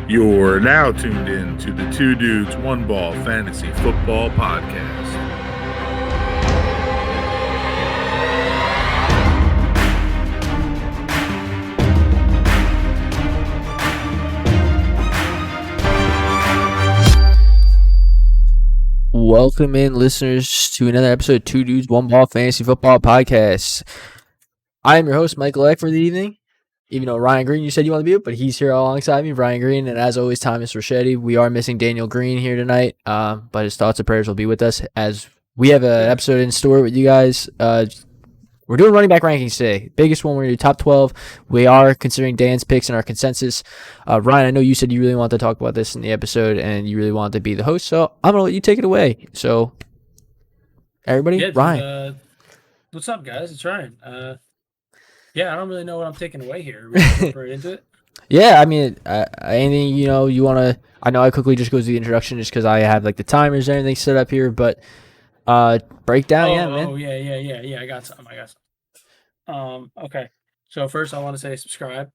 You're now tuned in to the Two Dudes, One Ball Fantasy Football Podcast. Welcome in, listeners, to another episode of Two Dudes, One Ball Fantasy Football Podcast. I am your host, Michael Eck, for the evening. Even though Ryan Green, you said you want to be it, but he's here alongside me, Ryan Green, and as always, Thomas Rochetti. We are missing Daniel Green here tonight, but his thoughts and prayers will be with us as we have an episode in store with you guys. We're doing running back rankings today. Biggest one, we're going to do top 12. We are considering Dan's picks and our consensus. Ryan, I know you said you really wanted to talk about this in the episode and you really wanted to be the host, so I'm going to let you take it away. So, everybody, Ryan. What's up, guys? It's Ryan. I don't really know what I'm taking away here. We're going to jump right into it. Yeah, I mean, anything, you want to, I know I quickly just go through the introduction just because I have like the timers and everything set up here, but breakdown, man. Yeah, I got some. Okay. So first I want to say subscribe,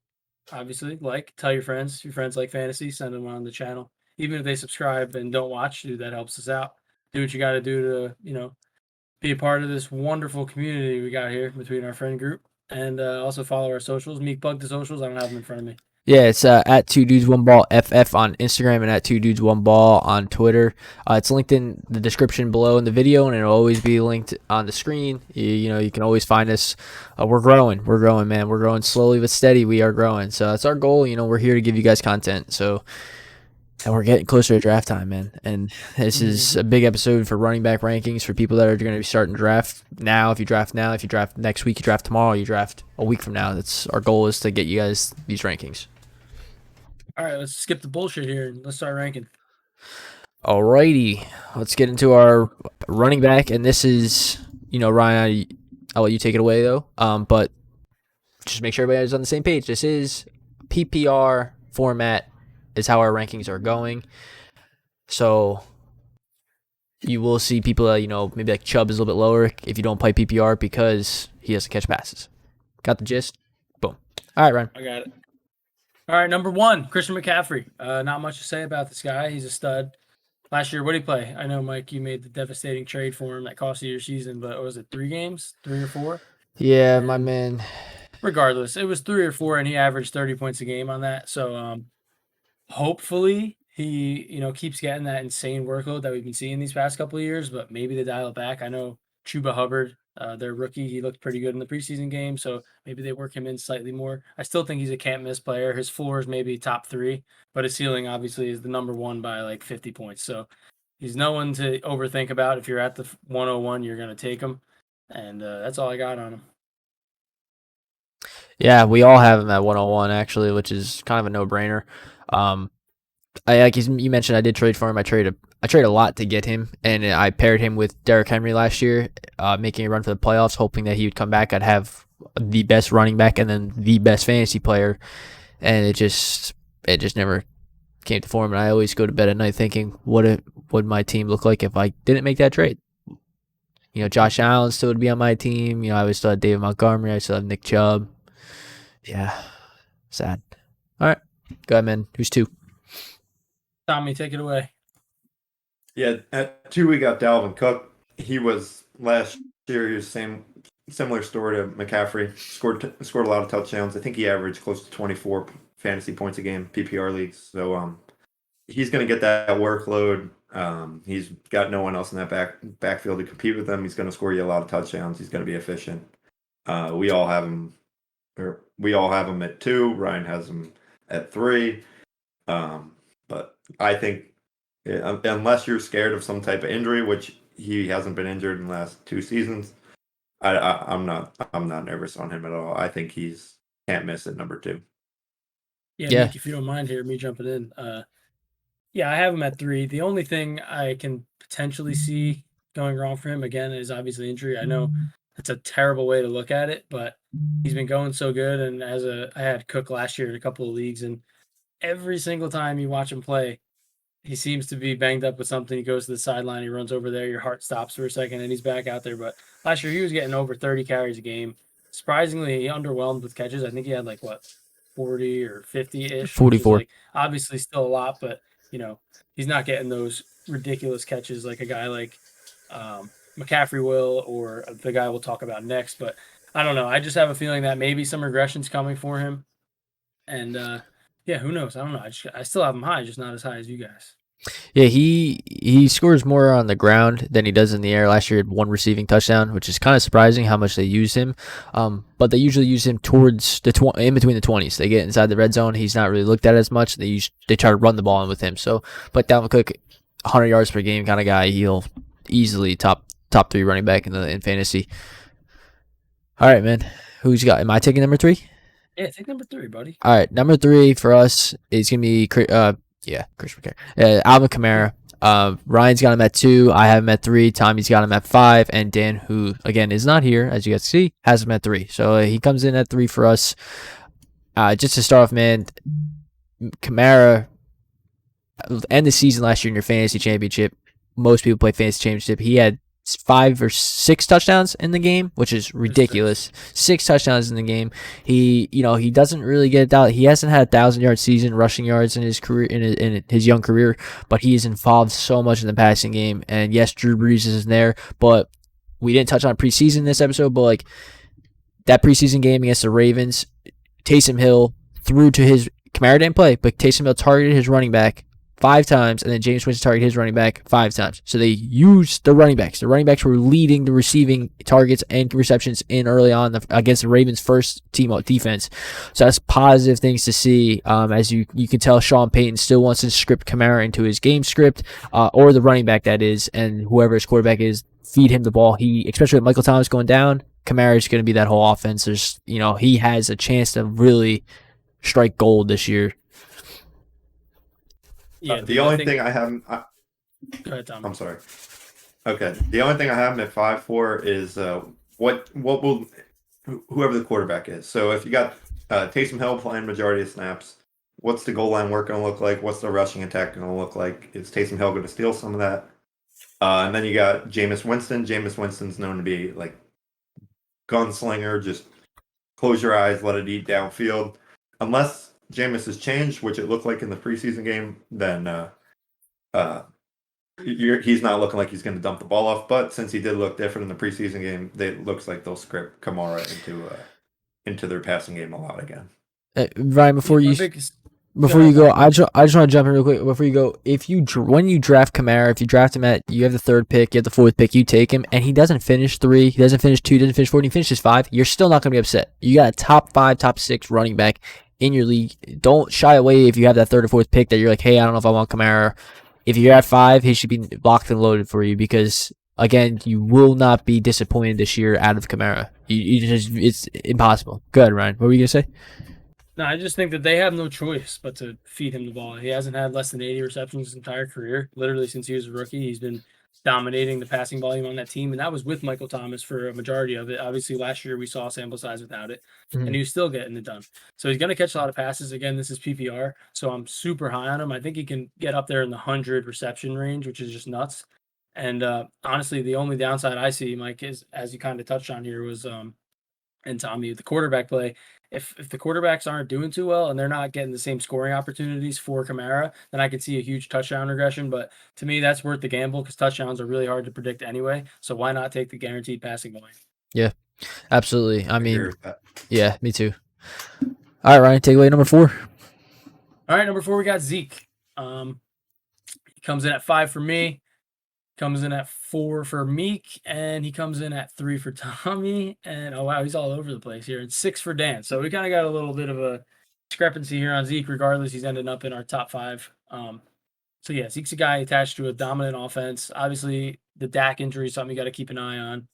obviously, tell your friends. If your friends like fantasy, send them on the channel. Even if they subscribe and don't watch, dude, that helps us out. Do what you got to do to, be a part of this wonderful community we got here between our friend group. And also follow our socials. Meek, plug the socials. I don't have them in front of me. Yeah, it's at 2 Dudes 1 Ball FF on Instagram and at 2 Dudes 1 Ball on Twitter. It's linked in the description below in the video, and it'll always be linked on the screen. You can always find us. We're growing, man. We're growing slowly but steady. We are growing, so that's our goal. We're here to give you guys content. And we're getting closer to draft time, man. And this is a big episode for running back rankings for people that are going to be starting draft now. If you draft now, if you draft next week, you draft tomorrow, you draft a week from now. That's our goal, is to get you guys these rankings. All right, let's skip the bullshit here and let's start ranking. Alrighty, let's get into our running back. And this is, Ryan, I'll let you take it away though. But just make sure everybody's on the same page. This is PPR format. Is how our rankings are going. So you will see people that, maybe like Chubb is a little bit lower if you don't play PPR because he has to catch passes. Got the gist? Boom. All right, Ryan. I got it. All right, number 1, Christian McCaffrey. Not much to say about this guy. He's a stud. Last year, what did he play? I know, Mike, you made the devastating trade for him that cost you your season, but was it 3 games? 3 or 4? Yeah, my man. Regardless, it was 3 or 4, and he averaged 30 points a game on that. So, hopefully he, keeps getting that insane workload that we've been seeing these past couple of years, but maybe they dial it back. I know Chuba Hubbard, their rookie, he looked pretty good in the preseason game, so maybe they work him in slightly more. I still think he's a can't-miss player. His floor is maybe top 3, but his ceiling obviously is the number 1 by like 50 points. So he's no one to overthink about. If you're at the 101, you're going to take him, and that's all I got on him. Yeah, we all have him at 101 actually, which is kind of a no-brainer. Like you mentioned, I did trade for him. I traded a lot to get him, and I paired him with Derrick Henry last year, making a run for the playoffs, hoping that he would come back. I'd have the best running back and then the best fantasy player, and it just never came to form. And I always go to bed at night thinking, what would my team look like if I didn't make that trade? Josh Allen still would be on my team. I would still have David Montgomery. I still have Nick Chubb. Yeah, sad. All right. Go ahead, man. Who's 2? Tommy, take it away. Yeah, at 2 we got Dalvin Cook. He was last year. He was similar story to McCaffrey. Scored a lot of touchdowns. I think he averaged close to 24 fantasy points a game PPR leagues. So he's going to get that workload. He's got no one else in that backfield to compete with him. He's going to score you a lot of touchdowns. He's going to be efficient. We all have him at 2. Ryan has him at 3. But I think unless you're scared of some type of injury, which he hasn't been injured in the last 2 seasons, I'm not nervous on him at all. I think he's can't miss at number 2. Yeah. Nick, if you don't mind here, me jumping in. I have him at 3. The only thing I can potentially see going wrong for him again is obviously injury. I know it's a terrible way to look at it, but he's been going so good. And I had Cook last year in a couple of leagues, and every single time you watch him play, he seems to be banged up with something. He goes to the sideline, he runs over there, your heart stops for a second, and he's back out there. But last year, he was getting over 30 carries a game. Surprisingly, he underwhelmed with catches. I think he had 40 or 50-ish, which is 44. like obviously still a lot, but he's not getting those ridiculous catches like a guy like McCaffrey will, or the guy we'll talk about next. But I don't know. I just have a feeling that maybe some regression's coming for him. And yeah, who knows? I don't know. I still have him high, just not as high as you guys. Yeah, he scores more on the ground than he does in the air. Last year, he had 1 receiving touchdown, which is kind of surprising how much they use him. But they usually use him towards in between the 20s. They get inside the red zone. He's not really looked at as much. They try to run the ball in with him. So, but Dalvin Cook, 100 yards per game kind of guy. He'll easily top 3 running back in fantasy. All right, man. Who's you got? Am I taking number 3? Yeah, take number 3, buddy. All right, number 3 for us is gonna be Christian McCaffrey. Alvin Kamara. Ryan's got him at 2. I have him at 3. Tommy's got him at 5. And Dan, who again is not here, as you guys see, has him at 3. So he comes in at 3 for us. Just to start off, man, Kamara end the season last year in your fantasy championship. Most people play fantasy championship. He had 5 or 6 touchdowns in the game, which is ridiculous. 6 touchdowns in the game. He doesn't really get it out. He hasn't had 1,000-yard season rushing yards in his career, in his young career, but he is involved so much in the passing game. And yes, Drew Brees is there, but we didn't touch on preseason in this episode. But like that preseason game against the Ravens, Taysom Hill threw to his Kamara didn't play, but Taysom Hill targeted his running back 5 times, and then Jameis Winston targeted his running back 5 times. So they used the running backs. The running backs were leading the receiving targets and receptions in early on against the Ravens' first team defense. So that's positive things to see. As you can tell, Sean Payton still wants to script Kamara into his game script, or the running back that is, and whoever his quarterback is, feed him the ball. Especially with Michael Thomas going down, Kamara is going to be that whole offense. He has a chance to really strike gold this year. Yeah, the only thing I have. Go ahead, Tom. I'm sorry. Okay, the only thing I have him at 5-4 is what will whoever the quarterback is. So if you got Taysom Hill playing majority of snaps, what's the goal line work going to look like? What's the rushing attack going to look like? Is Taysom Hill going to steal some of that? And then you got Jameis Winston. Jameis Winston's known to be like gunslinger, just close your eyes, let it eat downfield. Unless Jameis has changed, which it looked like in the preseason game, then he's not looking like he's going to dump the ball off. But since he did look different in the preseason game, it looks like they'll script Kamara into their passing game a lot again. Ryan, before you go, I just want to jump in real quick. Before you go, when you draft Kamara, if you draft him you have the 3rd pick, you have the 4th pick, you take him, and he doesn't finish 3, he doesn't finish 2, doesn't finish 4, and he finishes 5, you're still not going to be upset. You got a top 5, top 6 running back in your league. Don't shy away if you have that 3rd or 4th pick that you're like, hey, I don't know if I want Kamara. If you're at 5, he should be locked and loaded for you, because again, you will not be disappointed this year out of Kamara. It's impossible. Go ahead, Ryan. What were you gonna say? No, I just think that they have no choice but to feed him the ball. He hasn't had less than 80 receptions his entire career. Literally since he was a rookie, he's been dominating the passing volume on that team, and that was with Michael Thomas for a majority of it. Obviously, last year we saw a sample size without it, and he was still getting it done. So he's going to catch a lot of passes. Again, this is PPR, so I'm super high on him. I think he can get up there in the 100 reception range, which is just nuts. And honestly, the only downside I see, Mike, is, as you kind of touched on here, was and Tommy, the quarterback play. If the quarterbacks aren't doing too well and they're not getting the same scoring opportunities for Kamara, then I could see a huge touchdown regression. But to me, that's worth the gamble because touchdowns are really hard to predict anyway. So why not take the guaranteed passing volume? Yeah, absolutely. I mean, yeah, me too. All right, Ryan, take away number 4. All right, number 4, we got Zeke. He comes in at 5 for me. Comes in at 4 for Meek, and he comes in at 3 for Tommy, and oh wow, he's all over the place here, and 6 for Dan. So we kind of got a little bit of a discrepancy here on Zeke. Regardless, he's ending up in our top 5. So yeah, Zeke's a guy attached to a dominant offense. Obviously, the Dak injury is something you got to keep an eye on.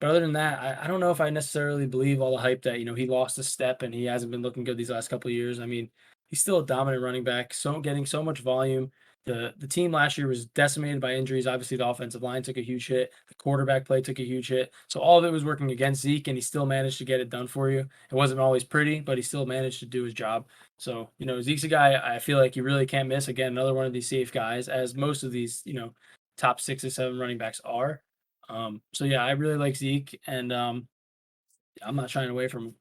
But other than that, I don't know if I necessarily believe all the hype that he lost a step and he hasn't been looking good these last couple of years. I mean, he's still a dominant running back, so getting so much volume. The team last year was decimated by injuries. Obviously, the offensive line took a huge hit. The quarterback play took a huge hit. So all of it was working against Zeke, and he still managed to get it done for you. It wasn't always pretty, but he still managed to do his job. So, Zeke's a guy I feel like you really can't miss. Again, another one of these safe guys, as most of these, top 6 or 7 running backs are. So, yeah, I really like Zeke, and I'm not shying away from him.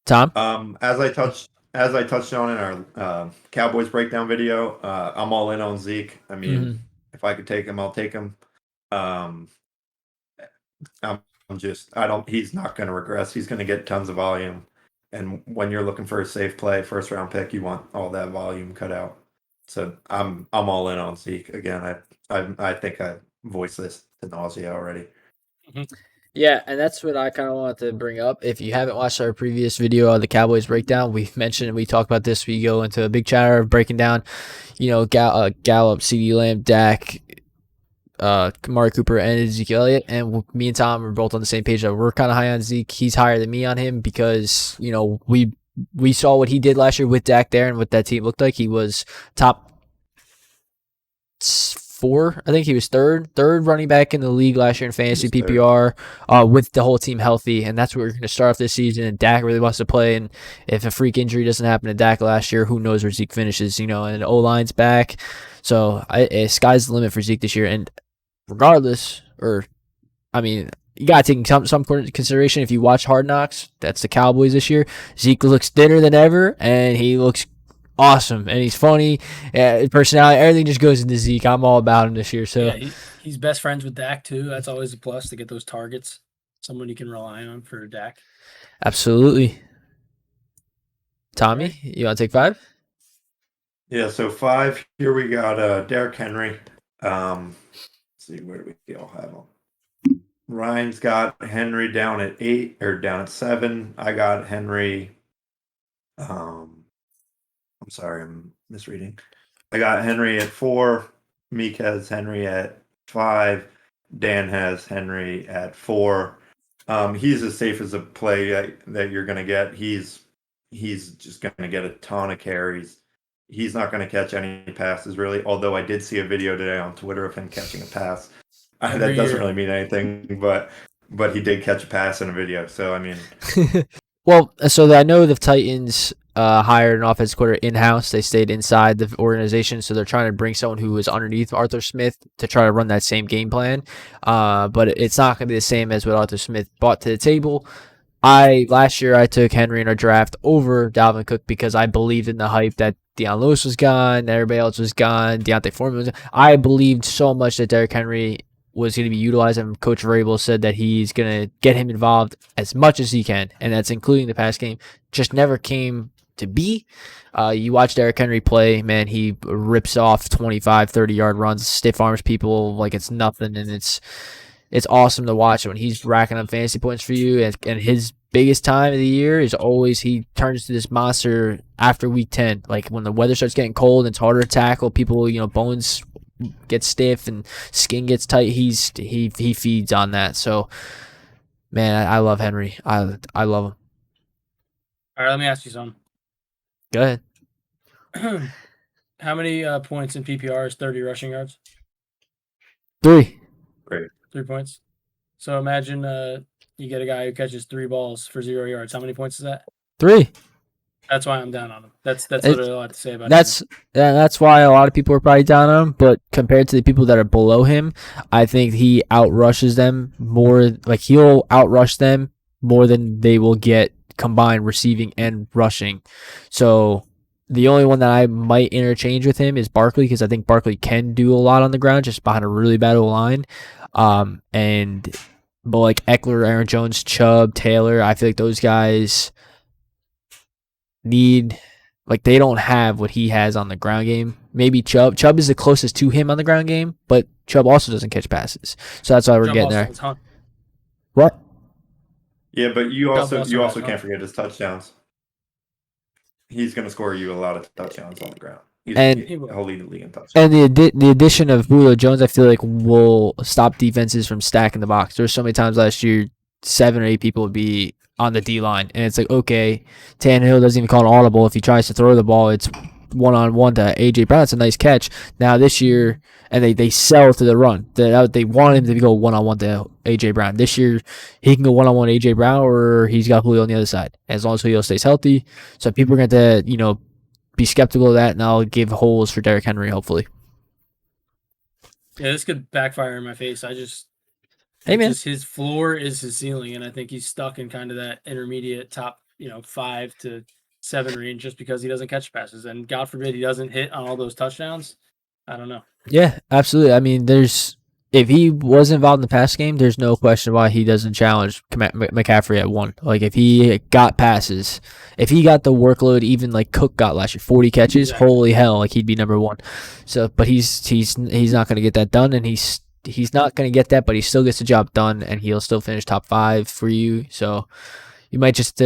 Tom? As I touched on in our Cowboys breakdown video, I'm all in on Zeke. I mean, if I could take him, I'll take him. He's not going to regress. He's going to get tons of volume. And when you're looking for a safe play, first round pick, you want all that volume cut out. So I'm all in on Zeke again. I think I voiced this to nausea already. Yeah, and that's what I kind of wanted to bring up. If you haven't watched our previous video on the Cowboys breakdown, we mentioned, we talked about this. We go into a big chatter of breaking down, Gallup, CeeDee Lamb, Dak, Amari Cooper, and Ezekiel Elliott. And me and Tom are both on the same page that we're kind of high on Zeke. He's higher than me on him because, we saw what he did last year with Dak there and what that team looked like. He was top 4. I think he was third running back in the league last year in fantasy PPR, with the whole team healthy, and that's what we're going to start off this season. And Dak really wants to play, and if a freak injury doesn't happen to Dak last year, who knows where Zeke finishes? And O-line's back, so sky's the limit for Zeke this year. And regardless, you got to take some consideration. If you watch Hard Knocks, that's the Cowboys this year. Zeke looks thinner than ever, and he looks awesome, and he's funny. Personality, everything just goes into Zeke. I'm all about him this year. So yeah, he's best friends with Dak too. That's always a plus to get those targets. Someone you can rely on for Dak. Absolutely. Tommy, you want to take 5? Yeah. So 5 here we got Derrick Henry. Let's see, where do we all have him? Ryan's got Henry down at 8 or down at 7. I got Henry. I'm sorry, I'm misreading. I got Henry at 4. Meek has Henry at 5. Dan has Henry at 4. He's as safe as a play that you're going to get. He's just going to get a ton of carries. He's not going to catch any passes, really, although I did see a video today on Twitter of him catching a pass. That doesn't really mean anything, but he did catch a pass in a video. So, I mean... Well, so I know the Titans hired an offensive coordinator in-house. They stayed inside the organization, so they're trying to bring someone who is underneath Arthur Smith to try to run that same game plan. But it's not going to be the same as what Arthur Smith brought to the table. Last year I took Henry in our draft over Dalvin Cook because I believed in the hype that Deion Lewis was gone, everybody else was gone, Deontay Foreman was gone. I believed so much that Derrick Henry was going to be utilized, and Coach Vrabel said that he's going to get him involved as much as he can, and that's including the pass game. Just never came to be. You watch Derrick Henry play, man, he rips off 25, 30-yard runs, stiff arms people like it's nothing, and it's awesome to watch when he's racking up fantasy points for you. And his biggest time of the year is always he turns to this monster after week 10. Like when the weather starts getting cold and it's harder to tackle, people, bones get stiff and skin gets tight. He feeds on that. So, man, I love Henry. I love him. All right, let me ask you something. Go ahead. How many points in PPR is 30 rushing yards? 3. Great. 3 points. So imagine you get a guy who catches 3 balls for 0 yards. How many points is that? 3. That's why I'm down on him. That's literally all I have to say about him. That's why a lot of people are probably down on him. But compared to the people that are below him, I think he outrushes them more. Like he'll outrush them more than they will get combined receiving and rushing. So the only one that I might interchange with him is Barkley, because I think Barkley can do a lot on the ground just behind a really bad O-line. But like Eckler, Aaron Jones, Chubb, Taylor, I feel like those guys they don't have what he has on the ground game. Maybe Chubb is the closest to him on the ground game, but Chubb also doesn't catch passes. So that's why we're getting there. What? Yeah, but you also can't forget his touchdowns. He's going to score you a lot of touchdowns on the ground. He'll lead the league in touchdowns. And the addition of Julio Jones, I feel like, will stop defenses from stacking the box. There's so many times last year, 7 or 8 people would be on the D-line, and it's like, okay, Tannehill doesn't even call an audible. If he tries to throw the ball, it's one-on-one to A.J. Brown. It's a nice catch. Now this year, and they sell to the run. They want him to go one-on-one to A.J. Brown. This year, he can go one-on-one to A.J. Brown, or he's got Julio on the other side, as long as Julio stays healthy. So people are going to, be skeptical of that, and I'll give holes for Derrick Henry, hopefully. Yeah, this could backfire in my face. Hey, man. His floor is his ceiling, and I think he's stuck in kind of that intermediate top 5 to 7 range just because he doesn't catch passes. And God forbid he doesn't hit on all those touchdowns. I don't know. Yeah, absolutely. I mean, if he was involved in the pass game, there's no question why he doesn't challenge McCaffrey at 1. Like, if he got passes, if he got the workload even like Cook got last year, 40 catches, Exactly. holy hell, like he'd be number 1. So, but he's not going to get that done, and he's not going to get that, but he still gets the job done, and he'll still finish top 5 for you. So you might just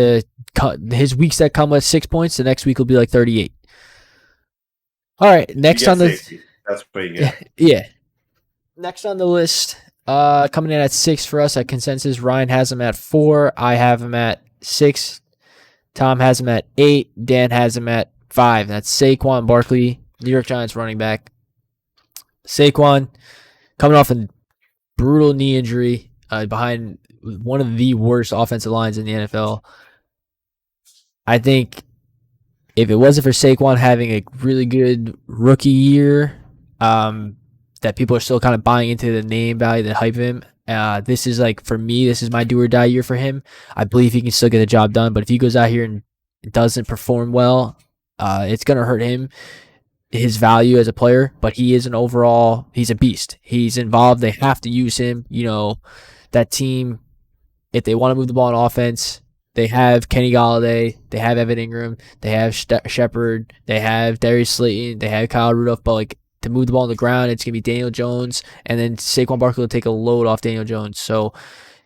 cut his weeks that come with 6 points. The next week will be like 38. All right, next on the safety. That's what you get. yeah. Next on the list, coming in at 6 for us at consensus, Ryan has him at 4. I have him at 6. Tom has him at 8. Dan has him at 5. That's Saquon Barkley, New York Giants running back. Saquon coming off a brutal knee injury behind one of the worst offensive lines in the NFL. I think if it wasn't for Saquon having a really good rookie year, that people are still kind of buying into the name value, the hype of him. This is like, for me, this is my do or die year for him. I believe he can still get the job done, but if he goes out here and doesn't perform well, it's going to hurt him, his value as a player. But he is he's a beast. He's involved. They have to use him. That team, if they want to move the ball on offense, they have Kenny Galladay, they have Evan Ingram, they have Shepard, they have Darius Slayton, they have Kyle Rudolph, but like, to move the ball on the ground, it's going to be Daniel Jones, and then Saquon Barkley will take a load off Daniel Jones. So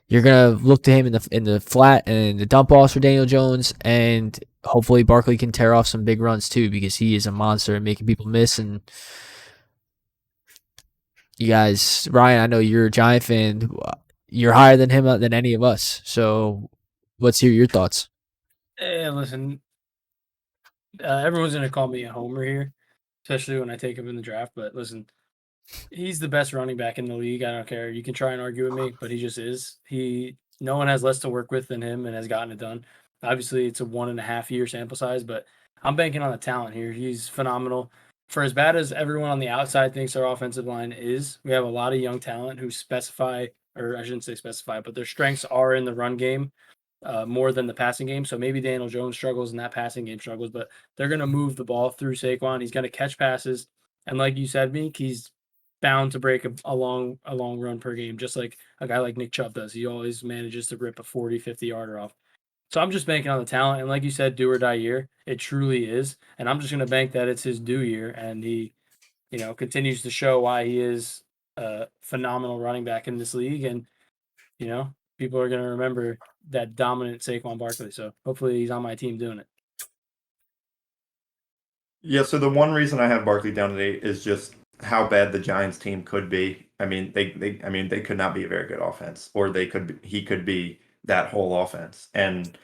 you're going to look to him in the flat and the dump offs for Daniel Jones, and hopefully Barkley can tear off some big runs too, because he is a monster and making people miss. And you guys, Ryan, I know you're a Giant fan. You're higher than him than any of us. So let's hear your thoughts. Listen, everyone's going to call me a homer here, especially when I take him in the draft. But listen, he's the best running back in the league. I don't care. You can try and argue with me, but he just is. No one has less to work with than him and has gotten it done. Obviously, it's a 1.5 year sample size, but I'm banking on the talent here. He's phenomenal. For as bad as everyone on the outside thinks our offensive line is, we have a lot of young talent who specify, or I shouldn't say specify, but their strengths are in the run game more than the passing game. So maybe Daniel Jones struggles and that passing game struggles, but they're going to move the ball through Saquon. He's going to catch passes. And like you said, Meek, he's bound to break a long run per game, just like a guy like Nick Chubb does. He always manages to rip a 40, 50-yarder off. So I'm just banking on the talent. And like you said, do or die year. It truly is. And I'm just going to bank that it's his due year. And he, continues to show why he is a phenomenal running back in this league. And, people are going to remember that dominant Saquon Barkley. So hopefully he's on my team doing it. Yeah, so the one reason I have Barkley down at 8 is just how bad the Giants team could be. I mean, they could not be a very good offense, or he could be that whole offense. And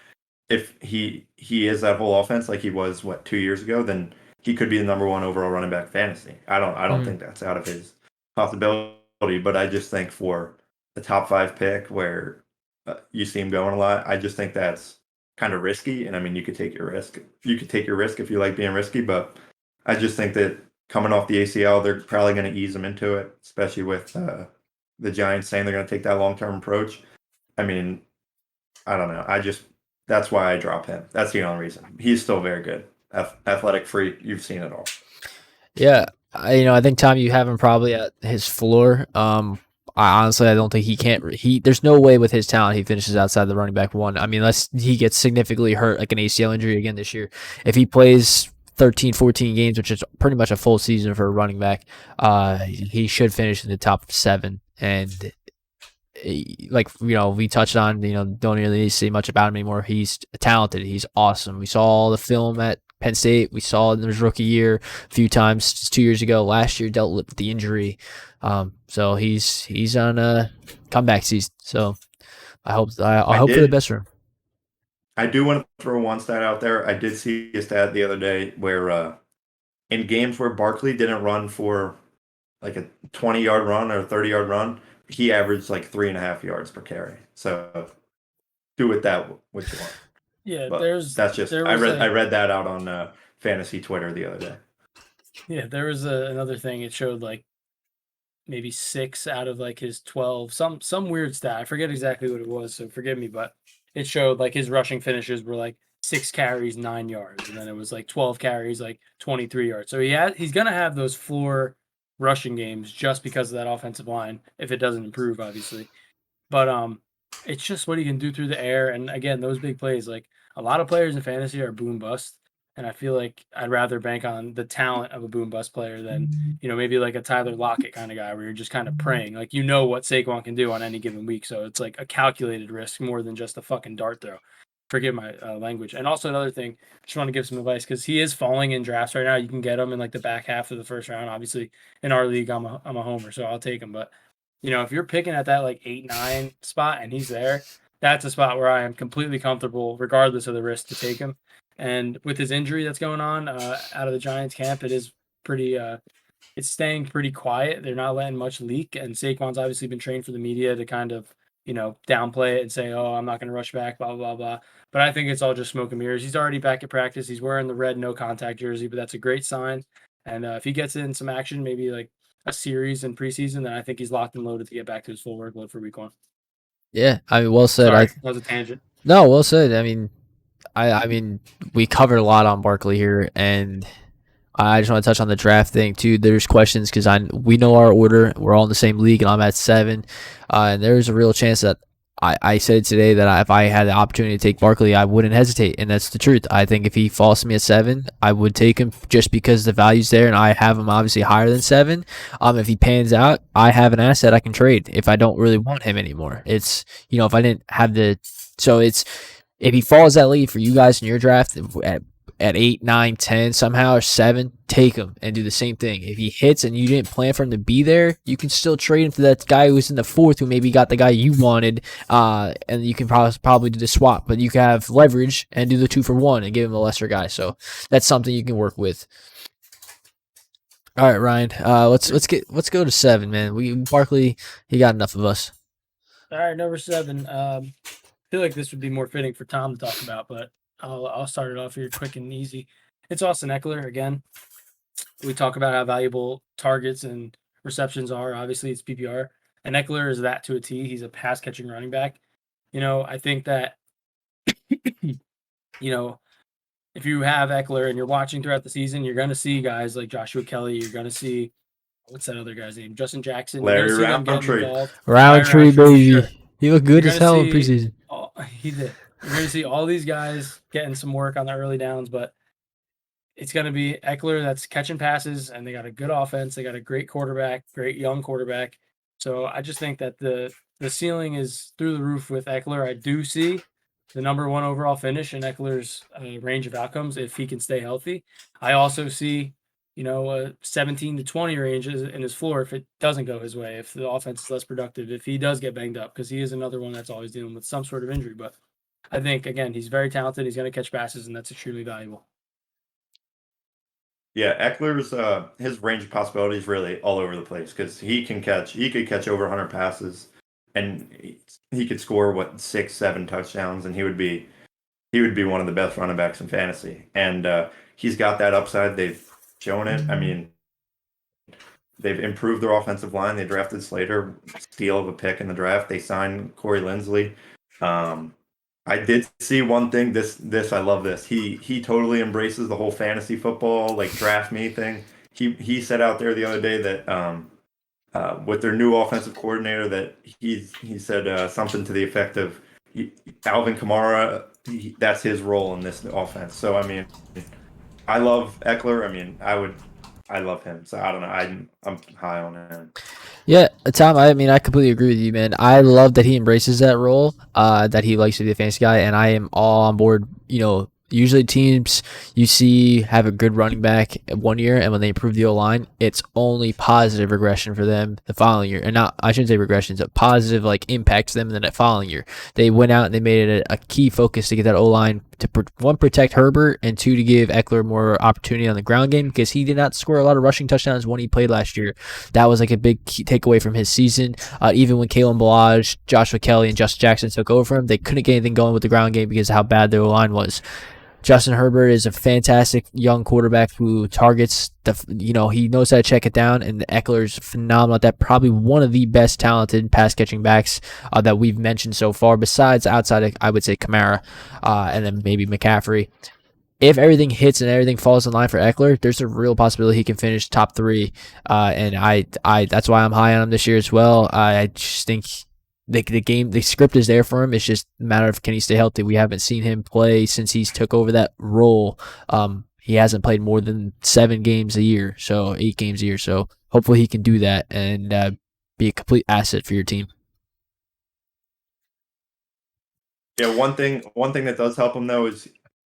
if he is that whole offense like he was 2 years ago, then he could be the number 1 overall running back fantasy. I don't think that's out of his possibility, but I just think for the top 5 pick where you see him going a lot, I just think that's kind of risky. And I mean, you could take your risk. You could take your risk if you like being risky, but I just think that coming off the ACL, they're probably going to ease him into it, especially with the Giants saying they're going to take that long-term approach. I mean, I don't know. That's why I drop him. That's the only reason. He's still very good. Athletic freak. You've seen it all. Yeah. I think, Tom, you have him probably at his floor. I don't think there's no way with his talent he finishes outside the running back 1. I mean, unless he gets significantly hurt, like an ACL injury again this year. If he plays 13, 14 games, which is pretty much a full season for a running back, he should finish in the top 7. And we touched on, don't really need to say much about him anymore. He's talented. He's awesome. We saw the film at Penn State. We saw it in his rookie year a few times, just 2 years ago. Last year dealt with the injury. So he's on a comeback season. So I hope for the best for him. I do want to throw one stat out there. I did see a stat the other day where in games where Barkley didn't run for like a 20-yard run or a 30-yard run, he averaged like 3.5 yards per carry. So do with that what you want. Yeah, but I read that out on fantasy Twitter the other day. Yeah, there was another thing. It showed like maybe 6 out of like his 12, some weird stat. I forget exactly what it was, so forgive me, but it showed like his rushing finishes were like 6 carries, 9 yards, and then it was like 12 carries, like 23 yards. So he's gonna have those floor rushing games just because of that offensive line if it doesn't improve, obviously. But it's just what he can do through the air, and again, those big plays. Like a lot of players in fantasy are boom bust, and I feel like I'd rather bank on the talent of a boom bust player than maybe like a Tyler Lockett kind of guy where you're just kind of praying, like what Saquon can do on any given week. So it's like a calculated risk more than just a fucking dart throw. Forgive my language. And also another thing, just want to give some advice because he is falling in drafts right now. You can get him in like the back half of the first round. Obviously, in our league, I'm a homer, so I'll take him. But if you're picking at that like 8-9 spot and he's there, that's a spot where I am completely comfortable, regardless of the risk, to take him. And with his injury that's going on out of the Giants camp, it is pretty. It's staying pretty quiet. They're not letting much leak, and Saquon's obviously been trained for the media to kind of downplay it and say, "Oh, I'm not going to rush back," blah blah blah. But I think it's all just smoke and mirrors. He's already back at practice. He's wearing the red no contact jersey, but that's a great sign. And if he gets in some action, maybe like a series in preseason, then I think he's locked and loaded to get back to his full workload for week 1. Yeah, I mean, well said. Sorry, that was a tangent. No, well said. I mean, we covered a lot on Barkley here, and I just want to touch on the draft thing too. There's questions because we know our order. We're all in the same league, and I'm at 7. And there's a real chance that I said today that if I had the opportunity to take Barkley, I wouldn't hesitate, and that's the truth. I think if he falls to me at 7, I would take him just because the value's there, and I have him obviously higher than 7. If he pans out, I have an asset I can trade if I don't really want him anymore. It's if I didn't have if he falls that late for you guys in your draft at 8, 9, 10 somehow, or 7, take him and do the same thing. If he hits and you didn't plan for him to be there, you can still trade him for that guy who was in the 4th who maybe got the guy you wanted, and you can probably do the swap, but you can have leverage and do the 2 for 1 and give him a lesser guy. So that's something you can work with. All right, Ryan, let's go to 7, man. Barkley, he got enough of us. All right, number 7. I feel like this would be more fitting for Tom to talk about, but I'll start it off here quick and easy. It's Austin Eckler again. We talk about how valuable targets and receptions are. Obviously, it's PPR, and Eckler is that to a T. He's a pass-catching running back. I think that, if you have Eckler and you're watching throughout the season, you're going to see guys like Joshua Kelly. You're going to see, what's that other guy's name? Justin Jackson. Larry Roundtree. Roundtree, baby. Sure. He looked good as hell in preseason. He did. You're going to see all these guys getting some work on the early downs, but it's going to be Eckler that's catching passes, and they got a good offense. They got a great quarterback, great young quarterback. So I just think that the ceiling is through the roof with Eckler. I do see the number 1 overall finish in Eckler's range of outcomes if he can stay healthy. I also see, a 17 to 20 range in his floor if it doesn't go his way, if the offense is less productive, if he does get banged up, because he is another one that's always dealing with some sort of injury. But I think, again, he's very talented. He's going to catch passes, and that's extremely valuable. Yeah, Eckler's his range of possibilities really all over the place because he could catch over 100 passes, and he could score 6, 7 touchdowns, and he would be one of the best running backs in fantasy. And he's got that upside. They've shown it. I mean, they've improved their offensive line. They drafted Slater, steal of a pick in the draft. They signed Corey Linsley. I did see one thing. This I love this. He totally embraces the whole fantasy football like draft me thing. He said out there the other day that with their new offensive coordinator that he said something to the effect of Alvin Kamara. That's his role in this offense. So I mean, I love Eckler. I mean, I love him. So I don't know. I'm high on him. Yeah, Tom, I completely agree with you, man. I love that he embraces that role, that he likes to be a fantasy guy, and I am all on board. Usually teams you see have a good running back 1 year, and when they improve the O-line, it's only positive regression for them the following year. And not, I shouldn't say regressions, but positive impacts them in the following year. They went out and they made it a key focus to get that O-line to, 1, protect Herbert, and 2, to give Eckler more opportunity on the ground game because he did not score a lot of rushing touchdowns when he played last year. That was a big key takeaway from his season. Even when Kalen Ballage, Joshua Kelly, and Justin Jackson took over for him, they couldn't get anything going with the ground game because of how bad their O-line was. Justin Herbert is a fantastic young quarterback who targets he knows how to check it down, and Eckler's phenomenal at that. Probably one of the best talented pass catching backs that we've mentioned so far, besides outside of, I would say, Kamara, and then maybe McCaffrey. If everything hits and everything falls in line for Eckler, there's a real possibility he can finish top 3. And I that's why I'm high on him this year as well. I just think the script is there for him. It's just a matter of, can he stay healthy? We haven't seen him play since he's took over that role. He hasn't played more than 7 games a year, so 8 games a year. So hopefully he can do that and be a complete asset for your team. Yeah, one thing that does help him though is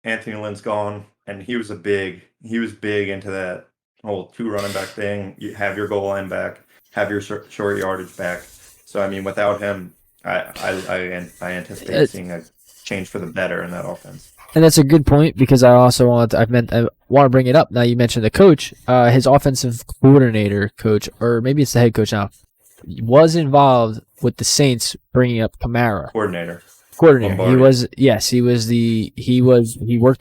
Anthony Lynn's gone, and he was big into that whole 2 running back thing. You have your goal line back, have your short yardage back. So I mean, without him, I anticipate seeing a change for the better in that offense. And that's a good point, because I also want to bring it up. Now you mentioned the coach, his offensive coordinator coach, or maybe it's the head coach now, was involved with the Saints bringing up Kamara. Coordinator. He was, yes, he worked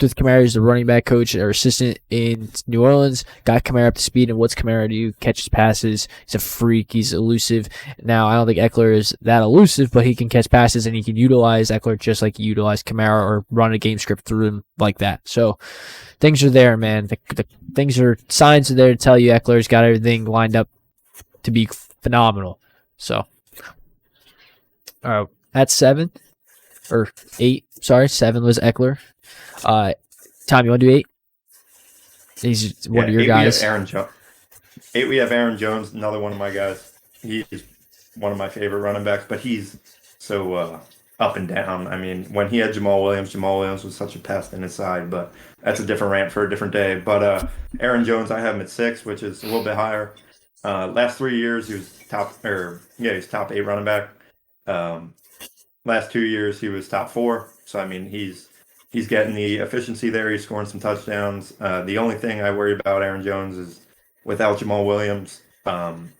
with Kamara as the running back coach or assistant in New Orleans, got Kamara up to speed. And what's Kamara do? Catches passes. He's a freak. He's elusive. Now, I don't think Eckler is that elusive, but he can catch passes, and he can utilize Eckler just like he utilized Kamara, or run a game script through him like that. So things are there, man. Signs are there to tell you Eckler's got everything lined up to be phenomenal. So, all right, that's 7. Or 8, sorry, 7 was Eckler. Tom, you want to do 8? He's one of your guys. 8, we have Aaron Jones, another one of my guys. He is one of my favorite running backs, but he's so up and down. I mean, when he had Jamal Williams was such a pest in his side, but that's a different rant for a different day. But Aaron Jones, I have him at 6, which is a little bit higher. Last 3 years, he was top 8 running back. Last 2 years, he was top 4. So, I mean, he's getting the efficiency there. He's scoring some touchdowns. The only thing I worry about Aaron Jones is, without Jamal Williams,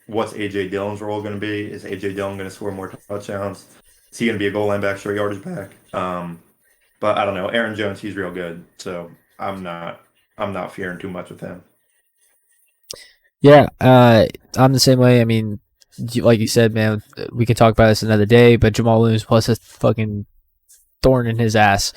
what's A.J. Dillon's role going to be? Is A.J. Dillon going to score more touchdowns? Is he going to be a goal line back, short yardage back? But I don't know. Aaron Jones, he's real good. So, I'm not fearing too much with him. Yeah, I'm the same way. I mean, like you said, man, we can talk about this another day, but Jamal Williams plus a fucking thorn in his ass,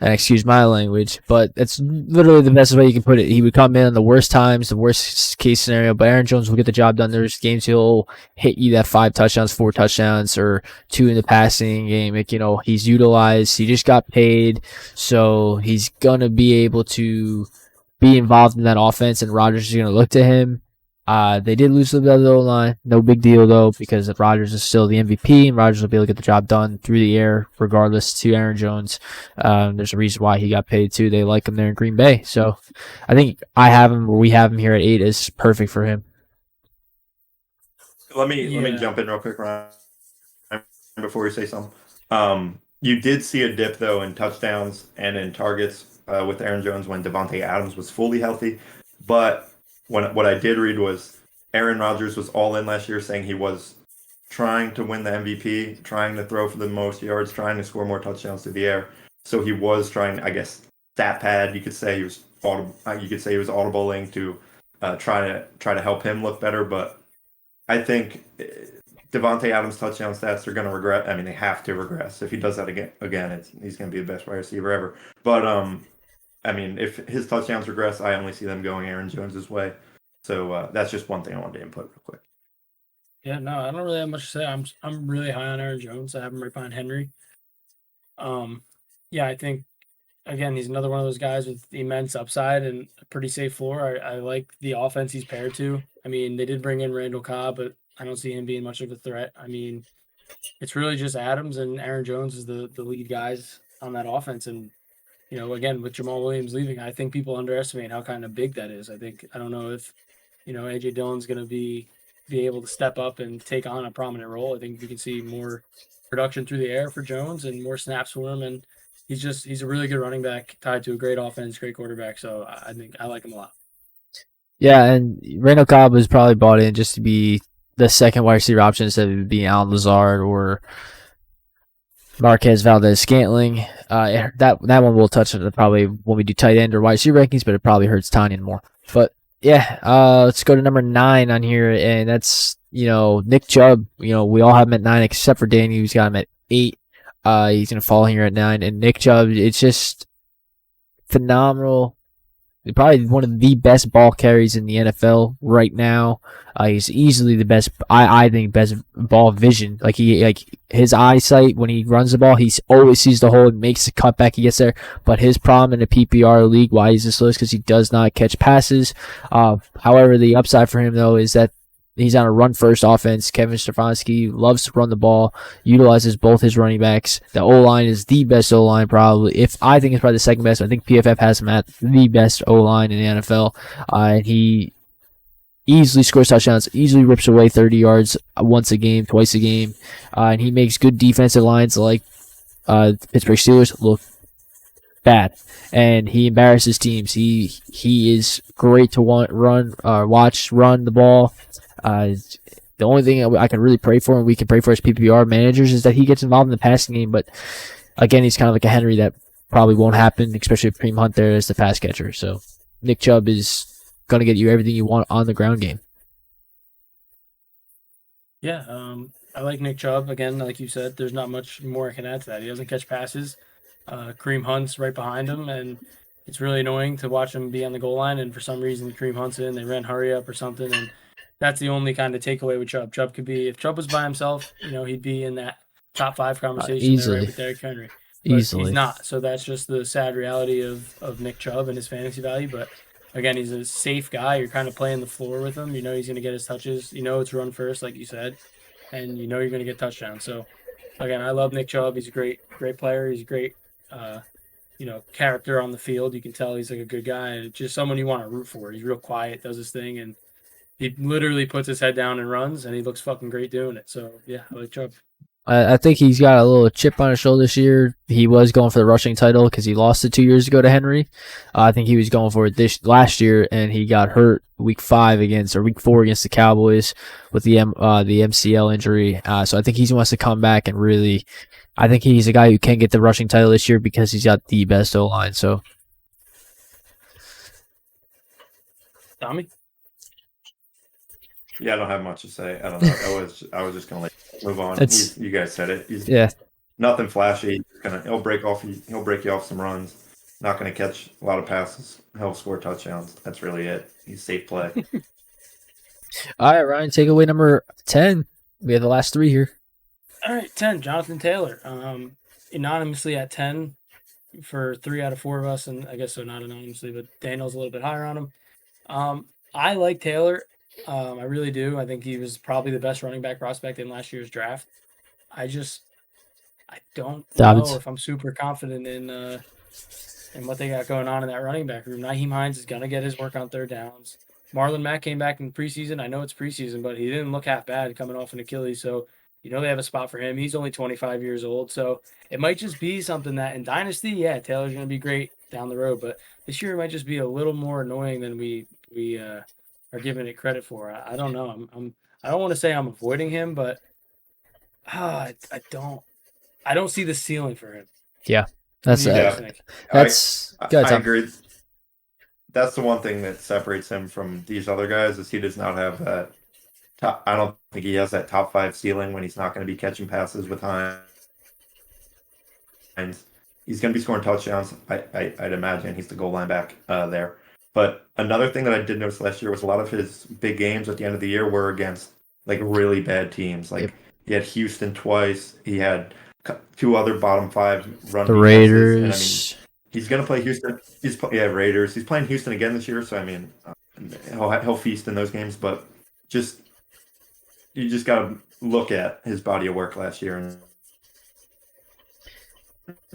and excuse my language, but it's literally the best way you can put it. He would come in the worst times, the worst case scenario, but Aaron Jones will get the job done. There's games he'll hit you that 5 touchdowns, 4 touchdowns, or 2 in the passing game. He's utilized. He just got paid, so he's gonna be able to be involved in that offense, and Rodgers is gonna look to him. They did lose the middle line. No big deal, though, because Rodgers is still the MVP, and Rodgers will be able to get the job done through the air, regardless to Aaron Jones. There's a reason why he got paid, too. They like him there in Green Bay. So I think we have him here at 8 is perfect for him. Let me jump in real quick, Ryan, before you say something. You did see a dip, though, in touchdowns and in targets with Aaron Jones when Davante Adams was fully healthy. But what I did read was Aaron Rodgers was all in last year, saying he was trying to win the MVP, trying to throw for the most yards, trying to score more touchdowns through the air. So he was trying, I guess, stat pad. You could say he was audibling to try to help him look better. But I think Davante Adams' touchdown stats are going to regress. I mean, they have to regress. If he does that again, he's going to be the best wide receiver ever. But I mean, if his touchdowns regress, I only see them going Aaron Jones' way. So that's just one thing I wanted to input real quick. Yeah, no, I don't really have much to say. I'm really high on Aaron Jones. I have him right behind Henry. Yeah, I think, again, he's another one of those guys with immense upside and a pretty safe floor. I like the offense he's paired to. I mean, they did bring in Randall Cobb, but I don't see him being much of a threat. I mean, it's really just Adams and Aaron Jones is the lead guys on that offense. And, again, with Jamal Williams leaving, I think people underestimate how kind of big that is. I don't know if, A.J. Dillon's going to be able to step up and take on a prominent role. I think we can see more production through the air for Jones and more snaps for him. And he's a really good running back tied to a great offense, great quarterback. So I think I like him a lot. Yeah, and Randall Cobb was probably bought in just to be the second wide receiver option instead of being Allen Lazard or Marquez Valdez-Scantling. That one we'll touch on probably when we do tight end or wide receiver rankings, but it probably hurts Tanyan more. But yeah, let's go to number 9 on here, and that's Nick Chubb. We all have him at 9 except for Danny, who's got him at 8. He's gonna fall here at 9, and Nick Chubb, it's just phenomenal. Probably one of the best ball carries in the NFL right now. He's easily the best. I think best ball vision. Like his eyesight when he runs the ball, he always sees the hole and makes the cutback. He gets there. But his problem in a PPR league, why he's this low, is because he does not catch passes. However, the upside for him though is that he's on a run-first offense. Kevin Stefanski loves to run the ball, utilizes both his running backs. The O-line is the best O-line probably. I think it's probably the second best. I think PFF has him at the best O-line in the NFL. And he easily scores touchdowns, easily rips away 30 yards once a game, twice a game. And he makes good defensive lines like Pittsburgh Steelers look bad. And he embarrasses teams. He is great to watch run the ball. The only thing I can really pray for, and we can pray for as PPR managers, is that he gets involved in the passing game. But again, he's kind of like a Henry that probably won't happen, especially if Kareem Hunt there as the pass catcher. So Nick Chubb is going to get you everything you want on the ground game. Yeah, I like Nick Chubb. Again, like you said, there's not much more I can add to that. He doesn't catch passes. Kareem Hunt's right behind him, and it's really annoying to watch him be on the goal line. And for some reason, Kareem Hunt's in. They ran hurry up or something, and that's the only kind of takeaway with Chubb. Chubb could be, if Chubb was by himself, he'd be in that top 5 conversation easily. there, right, with Derrick Henry. But Easily. he's not. So that's just the sad reality of Nick Chubb and his fantasy value. But again, he's a safe guy. You're kind of playing the floor with him. He's going to get his touches. It's run first, like you said, and you're going to get touchdowns. So again, I love Nick Chubb. He's a great player. He's a great, character on the field. You can tell he's like a good guy, and just someone you want to root for. He's real quiet, does his thing, and he literally puts his head down and runs, and he looks fucking great doing it. So yeah, I like Chubb. I think he's got a little chip on his shoulder this year. He was going for the rushing title because he lost it 2 years ago to Henry. I think he was going for it last year, and he got hurt week 4 against the Cowboys with the MCL injury. So I think he wants to come back and really. I think he's a guy who can get the rushing title this year because he's got the best O-line. So, Tommy? Yeah, I don't have much to say. I don't know. I was just gonna move on. You guys said it. He's nothing flashy. He'll break you off some runs. Not gonna catch a lot of passes. He'll score touchdowns. That's really it. He's safe play. All right, Ryan, take away number 10. We have the last 3 here. All right, 10, Jonathan Taylor. Anonymously at 10 for 3 out of 4 of us, and I guess so not anonymously, but Daniel's a little bit higher on him. I like Taylor. I really do. I think he was probably the best running back prospect in last year's draft. I don't know if I'm super confident in what they got going on in that running back room. Nyheim Hines is going to get his work on third downs. Marlon Mack came back in preseason. I know it's preseason, but he didn't look half bad coming off an Achilles, so they have a spot for him. He's only 25 years old, so it might just be something that in Dynasty, yeah, Taylor's going to be great down the road, but this year it might just be a little more annoying than we are giving it credit for. I don't know. I don't want to say I'm avoiding him, but I don't see the ceiling for him. Yeah, I good. agree. That's the one thing that separates him from these other guys is he does not have that. I don't think he has that top 5 ceiling when he's not going to be catching passes with Hines. He's going to be scoring touchdowns. I'd imagine he's the goal line back there. But another thing that I did notice last year was a lot of his big games at the end of the year were against like really bad teams. Like he had Houston twice. He had 2 other bottom 5 run. The Raiders. He's going to play Houston. Raiders. He's playing Houston again this year, so he'll feast in those games. But you just got to look at his body of work last year and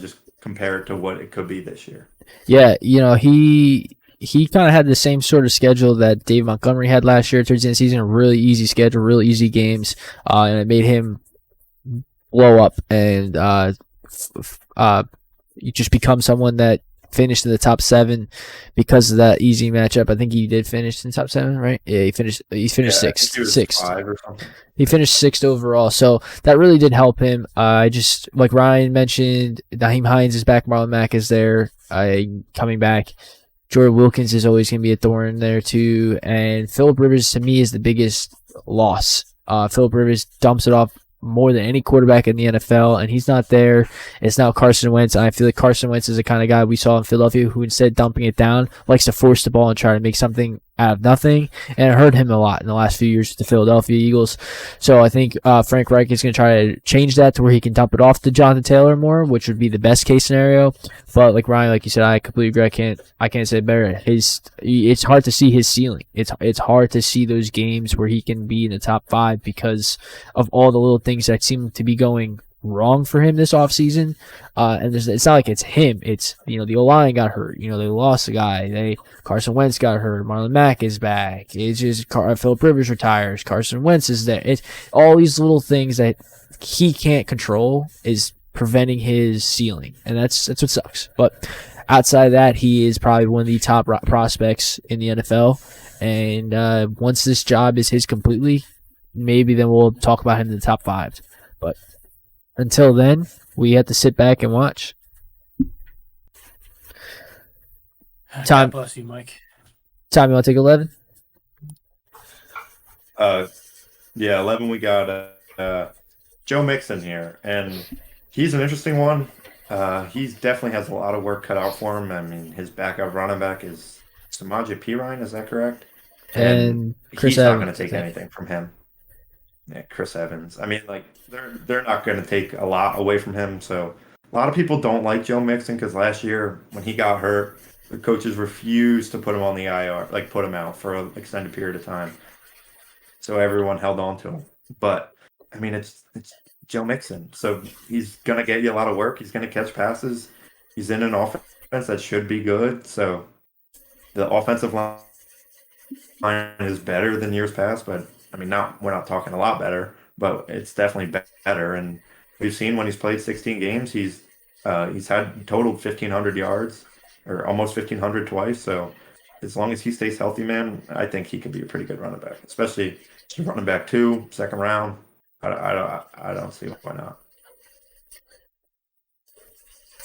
just compare it to what it could be this year. Yeah, he kind of had the same sort of schedule that Dave Montgomery had last year towards the end of the season. A really easy schedule, really easy games, and it made him blow up and you just become someone that finished in the top 7 because of that easy matchup. I think he did finish in top 7, right? Yeah, he finished sixth. He was Sixth. 5 or something. He finished 6th overall, so that really did help him. I just, like Ryan mentioned, Naheem Hines is back, Marlon Mack is there, coming back. Jordan Wilkins is always going to be a thorn there too, and Phillip Rivers to me is the biggest loss. Phillip Rivers dumps it off more than any quarterback in the NFL, and he's not there. It's now Carson Wentz, and I feel like Carson Wentz is the kind of guy we saw in Philadelphia who, instead of dumping it down, likes to force the ball and try to make something out of nothing, and it hurt him a lot in the last few years with the Philadelphia Eagles. So I think Frank Reich is going to try to change that to where he can dump it off to Jonathan Taylor more, which would be the best case scenario. But like Ryan, like you said, I completely agree. I can't say it better. It's hard to see his ceiling. It's hard to see those games where he can be in the top 5 because of all the little things that seem to be going wrong for him this offseason. And it's not like it's him. It's, the O-line got hurt. They lost a guy. Carson Wentz got hurt. Marlon Mack is back. It's just Phillip Rivers retires. Carson Wentz is there. It's all these little things that he can't control is preventing his ceiling. And that's what sucks. But outside of that, he is probably one of the top prospects in the NFL. And once this job is his completely, maybe then we'll talk about him in the top 5. But until then, we have to sit back and watch. God bless you, Mike. Tom, you want to take 11? Yeah, 11 we got Joe Mixon here, and he's an interesting one. He definitely has a lot of work cut out for him. I mean, his backup running back is Samaje Perine, is that correct? And Chris he's Evans, not going to take anything from him. Yeah, Chris Evans. I mean, like, they're not going to take a lot away from him. So a lot of people don't like Joe Mixon because last year when he got hurt, the coaches refused to put him on the IR, like put him out for an extended period of time. So everyone held on to him. But I mean, it's Joe Mixon. So he's going to get you a lot of work. He's going to catch passes. He's in an offense that should be good. So the offensive line is better than years past, but I mean, we're not talking a lot better, but it's definitely better. And we've seen when he's played 16 games, he's had totaled 1,500 yards or almost 1,500 twice. So as long as he stays healthy, man, I think he could be a pretty good running back, especially running back 2, second round. I don't see why not.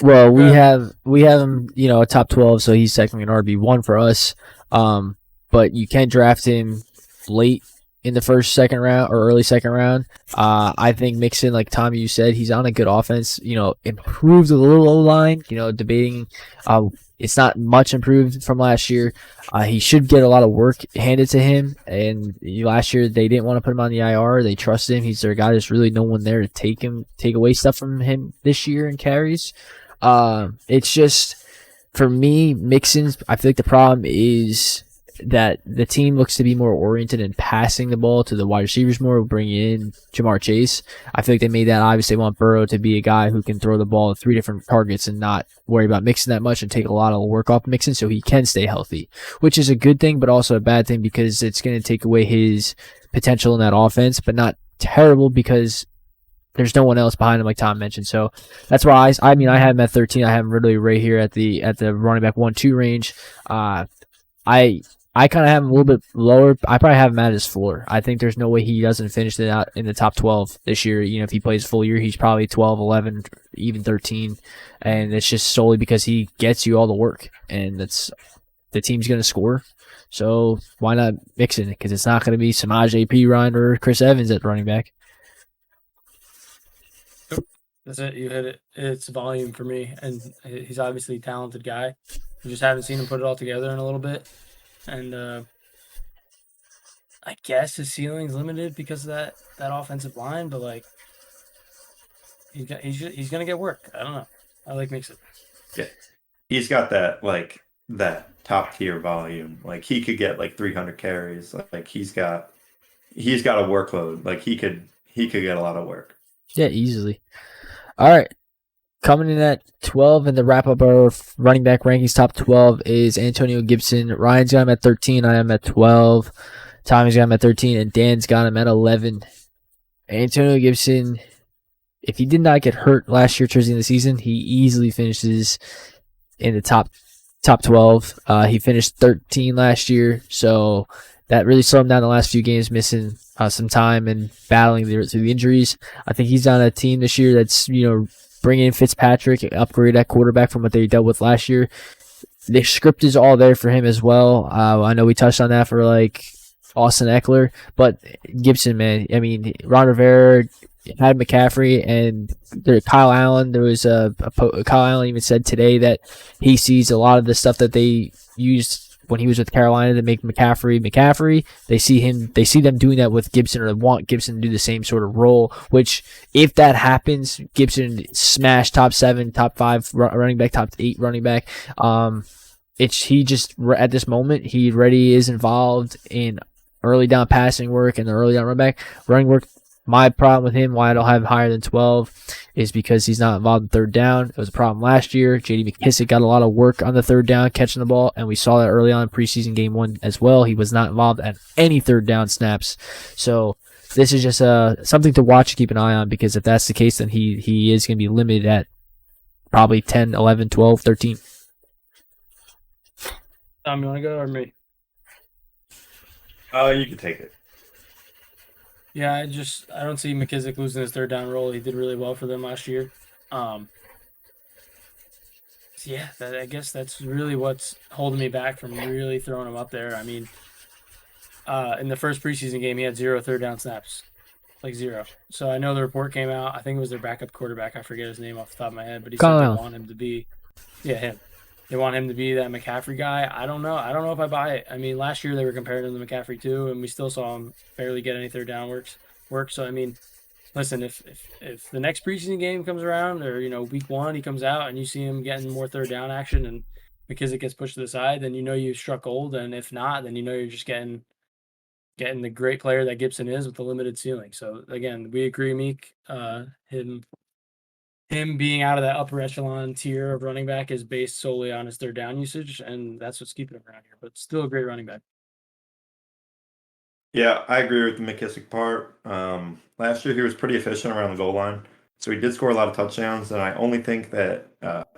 Well, we have him, a top 12, so he's technically an RB1 for us. But you can draft him late in the second round or early second round. I think Mixon, like Tommy, you said, he's on a good offense. Improved a little O-line. Debating. It's not much improved from last year. He should get a lot of work handed to him. And last year they didn't want to put him on the IR. They trusted him. He's their guy. There's really no one there to take away stuff from him this year in carries. It's just, for me, Mixon's, I feel like the problem is that the team looks to be more oriented in passing the ball to the wide receivers more, bringing in Jamar Chase. I feel like they made that obvious. They want Burrow to be a guy who can throw the ball at 3 different targets and not worry about Mixon that much and take a lot of work off Mixon so he can stay healthy, which is a good thing, but also a bad thing because it's going to take away his potential in that offense, but not terrible because there's no one else behind him, like Tom mentioned. So that's why I had him at 13. I have him really right here at the running back 1-2 range. I kind of have him a little bit lower. I probably have him at his floor. I think there's no way he doesn't finish it out in the top 12 this year. If he plays a full year, he's probably 12, 11, even 13. And it's just solely because he gets you all the work. And the team's going to score. So why not mix it? Because it's not going to be Samaje Perine or Chris Evans at running back. That's it. You hit it. It's volume for me. And he's obviously a talented guy. You just haven't seen him put it all together in a little bit. And I guess his ceiling's limited because of that offensive line, but like he's gonna get work. I don't know. I like Mixon. Yeah, he's got that top tier volume. Like he could get like 300 carries. Like he's got a workload. Like he could get a lot of work. Yeah, easily. All right. Coming in at 12 and to wrap up our running back rankings, top 12 is Antonio Gibson. Ryan's got him at 13. I am at 12. Tommy's got him at 13. And Dan's got him at 11. Antonio Gibson, if he did not get hurt last year towards the end of the season, he easily finishes in the top 12. He finished 13 last year, so that really slowed him down the last few games, missing some time and battling through the injuries. I think he's on a team this year that's, bringing in Fitzpatrick, upgrade that quarterback from what they dealt with last year. The script is all there for him as well. I know we touched on that for like Austin Eckler, but Gibson, man, I mean, Ron Rivera had McCaffrey and Kyle Allen. There was Kyle Allen even said today that he sees a lot of the stuff that they used when he was with Carolina to make McCaffrey. They see them doing that with Gibson, or they want Gibson to do the same sort of role, which if that happens, Gibson smash top 7, top 5 running back, top 8 running back. He just at this moment, he already is involved in early down passing work and the early down running work. My problem with him, why I don't have him higher than 12, is because he's not involved in third down. It was a problem last year. J.D. McKissic got a lot of work on the third down, catching the ball, and we saw that early on in preseason game 1 as well. He was not involved at any third down snaps. So this is just something to watch and keep an eye on, because if that's the case, then he is going to be limited at probably 10, 11, 12, 13. Tom, you want to go or me? You can take it. Yeah, I don't see McKissic losing his third down role. He did really well for them last year. I guess that's really what's holding me back from really throwing him up there. I mean, in the first preseason game, he had 0 third down snaps, like 0. So I know the report came out. I think it was their backup quarterback. I forget his name off the top of my head, but he said they want him to be, him. They want him to be that McCaffrey guy. I don't know. I don't know if I buy it. I mean, last year they were comparing him to McCaffrey too, and we still saw him barely get any third down work. So I mean, listen, if the next preseason game comes around, or week 1 he comes out and you see him getting more third down action, and McKissic gets pushed to the side, then you struck gold. And if not, then you're just getting the great player that Gibson is with the limited ceiling. So again, we agree, Meek. Him being out of that upper echelon tier of running back is based solely on his third down usage, and that's what's keeping him around here. But still a great running back. Yeah, I agree with the McKissic part. Last year he was pretty efficient around the goal line, so he did score a lot of touchdowns. And I only think that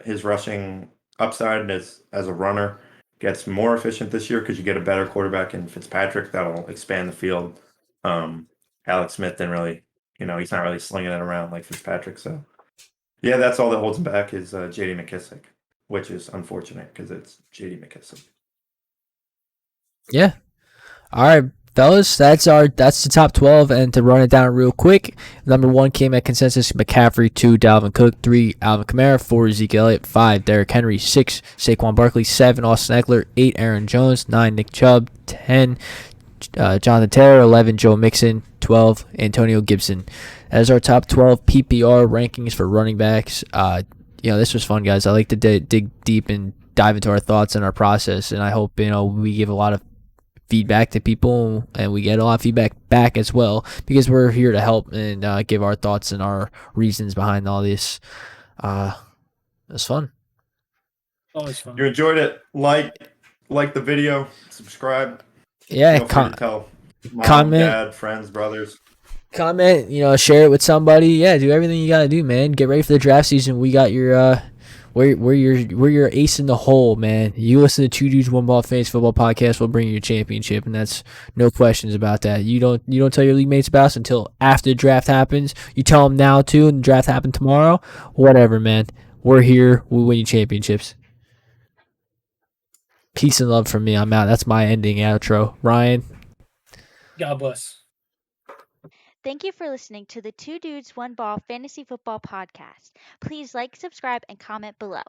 his rushing upside as a runner gets more efficient this year, because you get a better quarterback in Fitzpatrick that'll expand the field. Alex Smith didn't really, he's not really slinging it around like Fitzpatrick, so. Yeah, that's all that holds him back is J.D. McKissic, which is unfortunate because it's J.D. McKissic. Yeah. All right, fellas, that's the top 12. And to run it down real quick, number 1 came at consensus McCaffrey, 2 Dalvin Cook, 3 Alvin Kamara, 4 Zeke Elliott, 5 Derrick Henry, 6 Saquon Barkley, 7 Austin Eckler, 8 Aaron Jones, 9 Nick Chubb, 10 Jonathan Taylor, 11 Joe Mixon, 12 Antonio Gibson. As our top 12 PPR rankings for running backs. This was fun, guys. I like to dig deep and dive into our thoughts and our process, and I hope we give a lot of feedback to people, and we get a lot of feedback back as well, because we're here to help and give our thoughts and our reasons behind all this. It's fun. Always fun. You enjoyed it? Like the video, subscribe. Yeah, Feel free to tell mom, comment, dad, friends, brothers. Comment, share it with somebody. Yeah, do everything you gotta do, man. Get ready for the draft season. We got your we're your ace in the hole, man. You listen to Two Dudes One Ball Fantasy Football Podcast, we'll bring you a championship, and that's no questions about that. You don't tell your league mates about us until after the draft happens. You tell them now too, and the draft happened tomorrow. Whatever, man. We're here. We win you championships. Peace and love from me. I'm out. That's my ending outro. Ryan. God bless. Thank you for listening to the Two Dudes One Ball Fantasy Football Podcast. Please like, subscribe, and comment below.